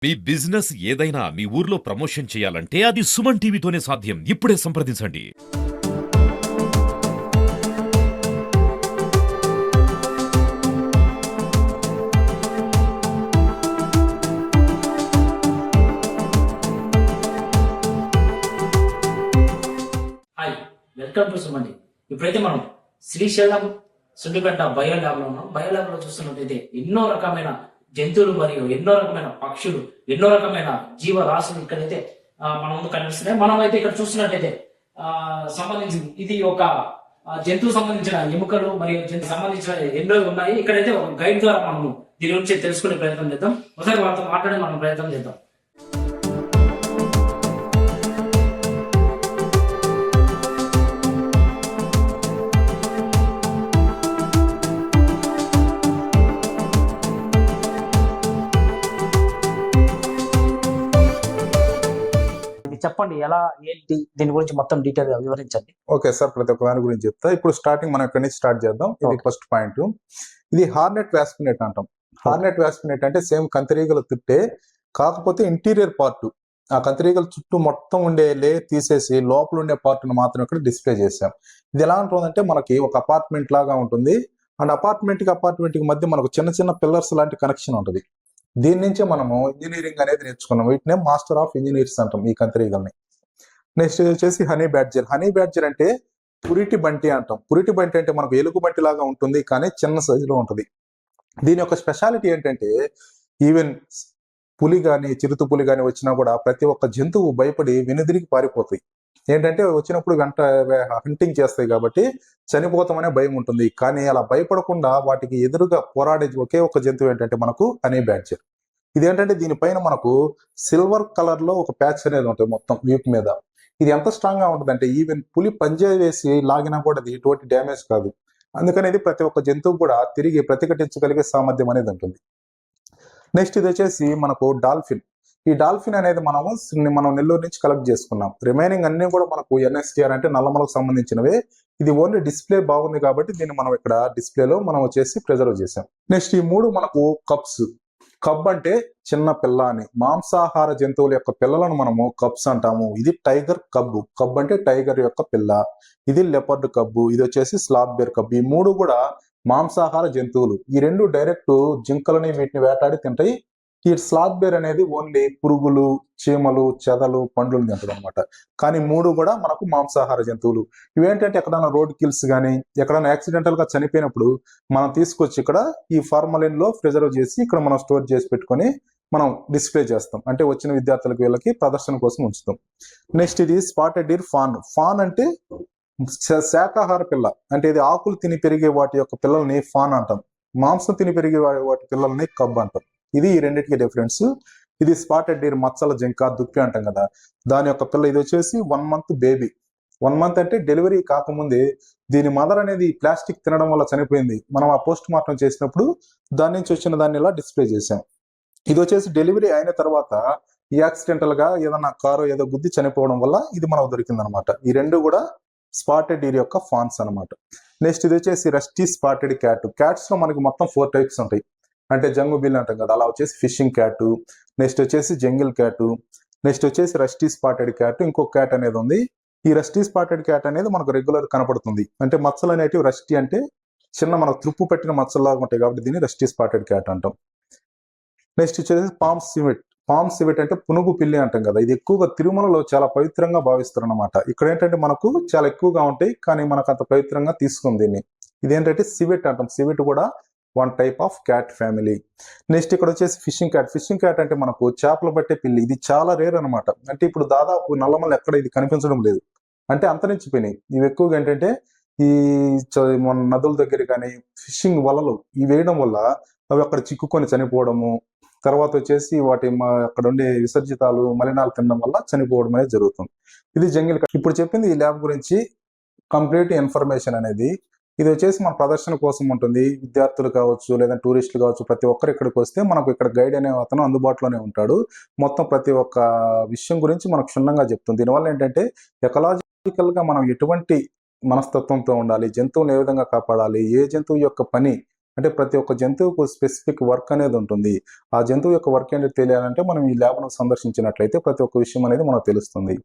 మీ business ఏదైనా మీ ఊర్లో promotion చేయాలంటే అది సుమన్ టీవీతోనే సాధ్యం. ఇప్పుడే సంప్రదించండి. హాయ్, వెల్కమ్ టు సుమండి. ఇప్పుడైతే మనం శ్రీశైలం సుండిపేట బయో ల్యాబ్ లో ఉన్నాం. బయో ల్యాబ్ లో చూస్తున్నట్టయితే ఎన్నో రకమైన జంతువులు మరియు ఎన్నో రకమైన పక్షులు, ఎన్నో రకమైన జీవరాశులు ఇక్కడైతే మన ముందు కనిపిస్తున్నాయి. మనం అయితే ఇక్కడ చూస్తున్నట్టయితే సంబంధించి ఇది ఒక జంతువు సంబంధించిన ఎముకలు మరియు జంతువు సంబంధించిన ఎన్నో ఉన్నాయి. ఇక్కడైతే ఒక గైడ్ ద్వారా మనము దీని గురించి తెలుసుకునే ప్రయత్నం చేద్దాం. ఒకసారి వాళ్ళతో మాట్లాడే మనం ప్రయత్నం చేద్దాం. చెప్పండి, ఎలా ఏంటి దీని గురించి మొత్తం డీటెయిల్ గా వివరించండి. ఓకే సార్, ప్రతి ఒక్క దాని గురించి చెప్తా. ఇప్పుడు స్టార్టింగ్ మనం ఇక్కడి నుంచి స్టార్ట్ చేద్దాం. ఇది ఫస్ట్ పాయింట్. ఇది హార్నెట్ వ్యాస్పినేట్ అంటాం. హార్నెట్ వ్యాస్పినేట్ అంటే సేమ్ కంతిరీగల చుట్టే, కాకపోతే ఇంటీరియర్ పార్ట్, ఆ కంతిరీగల చుట్టూ మొత్తం ఉండే లేయర్ తీసేసి లోపల ఉండే పార్ట్ మాత్రం ఇక్కడ డిస్ప్లే చేసాం. ఇది ఎలా ఉంటుందంటే మనకి ఒక అపార్ట్మెంట్ లాగా ఉంటుంది. అండ్ అపార్ట్మెంట్ కి మధ్య మనకు చిన్న చిన్న పిల్లర్స్ లాంటి కనెక్షన్ ఉంటుంది. దీని నుంచే మనము ఇంజనీరింగ్ అనేది నేర్చుకున్నాం. వీటినే మాస్టర్ ఆఫ్ ఇంజనీర్స్ అంటాం ఈ కంతిరీగల్ని. నెక్స్ట్ వచ్చేసి హనీ బ్యాడ్జర్. హనీ బ్యాడ్జర్ అంటే పురిటి బంటి అంటాం. పురిటి బంటి అంటే మనకు ఎలుగు బంటి లాగా ఉంటుంది, కానీ చిన్న సైజులో ఉంటుంది. దీని యొక్క స్పెషాలిటీ ఏంటంటే ఈవెన్ పులి కానీ చిరుత పులి కానీ వచ్చినా కూడా ప్రతి ఒక్క జంతువు భయపడి వెనుదిరిగి పారిపోతాయి. ఏంటంటే వచ్చినప్పుడు హంటింగ్ చేస్తాయి కాబట్టి చనిపోతామనే భయం ఉంటుంది. కానీ అలా భయపడకుండా వాటికి ఎదురుగా పోరాడే ఒకే ఒక జంతువు ఏంటంటే మనకు హనీ బ్యాడ్జర్. ఇదేంటంటే దీనిపైన మనకు సిల్వర్ కలర్ లో ఒక ప్యాచ్ అనేది ఉంటుంది మొత్తం వీపు మీద. ఇది ఎంత స్ట్రాంగ్ గా ఉంటుంది అంటే ఈవెన్ పులి పంజే వేసి లాగినా కూడా అది ఎటువంటి డ్యామేజ్ కాదు. అందుకని ఇది ప్రతి ఒక్క జంతువు కూడా తిరిగి ప్రతిఘటించగలిగే సామర్థ్యం అనేది ఉంటుంది. నెక్స్ట్ ఇది వచ్చేసి మనకు డాల్ఫిన్. ఈ డాల్ఫిన్ అనేది మనం నెల్లూరు నుంచి కలెక్ట్ చేసుకున్నాం. రిమైనింగ్ అన్ని కూడా మనకు ఎన్ఎస్టిఆర్ అంటే నల్లమలకు సంబంధించినవే. ఇది ఓన్లీ డిస్ప్లే బాగుంది కాబట్టి దీన్ని మనం ఇక్కడ డిస్ప్లేలో మనం వచ్చేసి ప్రిజర్వ్ చేసాం. నెక్స్ట్ ఈ మూడు మనకు కప్స్. కబ్ అంటే చిన్న పిల్ల అని, మాంసాహార జంతువుల యొక్క పిల్లలను మనము కబ్స్ అంటాము. ఇది టైగర్ కబ్బు. కబ్ అంటే టైగర్ యొక్క పిల్ల. ఇది లెపర్డ్ కబ్బు. ఇది వచ్చేసి స్లాత్ బేర్ కబ్బు. ఈ మూడు కూడా మాంసాహార జంతువులు. ఈ రెండు డైరెక్ట్ జింకలని వీటిని వేటాడి తింటాయి. ఈ స్లాత్ బేర్ అనేది ఓన్లీ పురుగులు, చీమలు, చెదలు, పండ్లు తింటది అనమాట. కానీ మూడు కూడా మనకు మాంసాహార జంతువులు. ఇవేంటంటే ఎక్కడైనా రోడ్ కిల్స్ కానీ ఎక్కడైనా యాక్సిడెంటల్ గా చనిపోయినప్పుడు మనం తీసుకొచ్చి ఇక్కడ ఈ ఫార్మలిన్ లో ప్రిజర్వ్ చేసి ఇక్కడ మనం స్టోర్ చేసి పెట్టుకొని మనం డిస్ప్లే చేస్తాం. అంటే వచ్చిన విద్యార్థులకు వీళ్ళకి ప్రదర్శన కోసం ఉంచుతాం. నెక్స్ట్ ఇది స్పాటెడ్ డీర్ ఫాన్. ఫాన్ అంటే శాకాహార పిల్ల. అంటే ఇది ఆకులు తిని పెరిగే వాటి యొక్క పిల్లల్ని ఫాన్ అంటాం. మాంసం తిని పెరిగే వాటి పిల్లల్ని కబ్ అంటాం. ఇది ఈ రెండింటికి డిఫరెన్స్. ఇది స్పాటెడ్ డీర్ మచ్చల జింక, దుప్పి అంటాం కదా, దాని యొక్క పిల్ల. ఇది వచ్చేసి 1 month బేబీ. 1 month అంటే డెలివరీ కాకముందే దీని మదర్ అనేది ప్లాస్టిక్ తినడం వల్ల చనిపోయింది. మనం ఆ పోస్ట్ మార్టం చేసినప్పుడు దాని నుంచి వచ్చిన దాన్ని ఇలా డిస్ప్లే చేసాం. ఇది వచ్చేసి డెలివరీ అయిన తర్వాత ఈ యాక్సిడెంటల్ గా ఏదన్నా కారు ఏదో గుద్ది చనిపోవడం వల్ల ఇది మనకు దొరికింది అనమాట. ఈ రెండు కూడా స్పాటెడ్ డీర్ యొక్క ఫాన్స్ అనమాట. నెక్స్ట్ ఇది వచ్చేసి రస్టీ స్పాటెడ్ క్యాట్. క్యాట్స్ లో మనకి మొత్తం 4 types ఉంటాయి. అంటే జంగు బిల్ అంటాం కదా, అలా వచ్చేసి ఫిషింగ్ క్యాట్. నెక్స్ట్ వచ్చేసి జంగిల్ క్యాట్. నెక్స్ట్ వచ్చేసి రస్టీ స్పాటెడ్ క్యాట్. ఇంకొక క్యాట్ అనేది ఉంది. ఈ రస్టీ స్పాటెడ్ క్యాట్ అనేది మనకు రెగ్యులర్ కనపడుతుంది. అంటే మచ్చలు అనేటివి రస్టీ అంటే చిన్న మనకు త్రుప్పు పెట్టిన మచ్చల్లాగా ఉంటాయి కాబట్టి దీన్ని రస్టీ స్పాటెడ్ క్యాట్ అంటాం. నెక్స్ట్ వచ్చేసి పామ్ సివెట్. పామ్ సివెట్ అంటే పునుగు పిల్లి అంటాం కదా. ఇది ఎక్కువగా తిరుమలలో చాలా పవిత్రంగా భావిస్తారు అనమాట. ఇక్కడ ఏంటంటే మనకు చాలా ఎక్కువగా ఉంటాయి, కానీ మనకు అంత పవిత్రంగా తీసుకుంది దీన్ని. ఇదేంటంటే సివెట్ అంటాం. సివెట్ కూడా 1 type of cat family. Next ఇక్కడ వచ్చేసి ఫిషింగ్ క్యాట్. ఫిషింగ్ క్యాట్ అంటే మనకు చేపలు పట్టే పిల్లి. ఇది చాలా రేర్ అనమాట. అంటే ఇప్పుడు దాదాపు నల్లమల్ల ఎక్కడ ఇది కనిపించడం లేదు, అంటే అంతరించిపోయినాయి. ఇవి ఎక్కువగా ఏంటంటే ఈ మన నదుల దగ్గర కానీ ఫిషింగ్ వలలు ఇవి వేయడం వల్ల అవి అక్కడ చిక్కుకొని చనిపోవడము, తర్వాత వచ్చేసి వాటి అక్కడ ఉండే విసర్జితాలు మలినాలు తినడం వల్ల చనిపోవడం అనేది జరుగుతుంది. ఇది జంగిల్ క్యాట్. ఇప్పుడు చెప్పింది ఈ ల్యాబ్ గురించి కంప్లీట్ ఇన్ఫర్మేషన్ అనేది. ఇది వచ్చేసి మన ప్రదర్శన కోసం ఉంటుంది. విద్యార్థులు కావచ్చు లేదా టూరిస్టులు కావచ్చు, ప్రతి ఒక్కరు ఇక్కడికి వస్తే మనకు ఇక్కడ గైడ్ అనే అతను అందుబాటులోనే ఉంటాడు. మొత్తం ప్రతి ఒక్క విషయం గురించి మనకు క్షుణ్ణంగా చెప్తుంది. దీనివల్ల ఏంటంటే ఎకలాజికల్ గా మనం ఎటువంటి మనస్తత్వంతో ఉండాలి, జంతువులను ఏ విధంగా కాపాడాలి, ఏ జంతువు యొక్క పని అంటే ప్రతి ఒక్క జంతువుకు స్పెసిఫిక్ వర్క్ అనేది ఉంటుంది. ఆ జంతువు యొక్క వర్క్ అనేది తెలియాలంటే మనం ఈ ల్యాబ్ను సందర్శించినట్లయితే ప్రతి ఒక్క విషయం అనేది మనకు తెలుస్తుంది.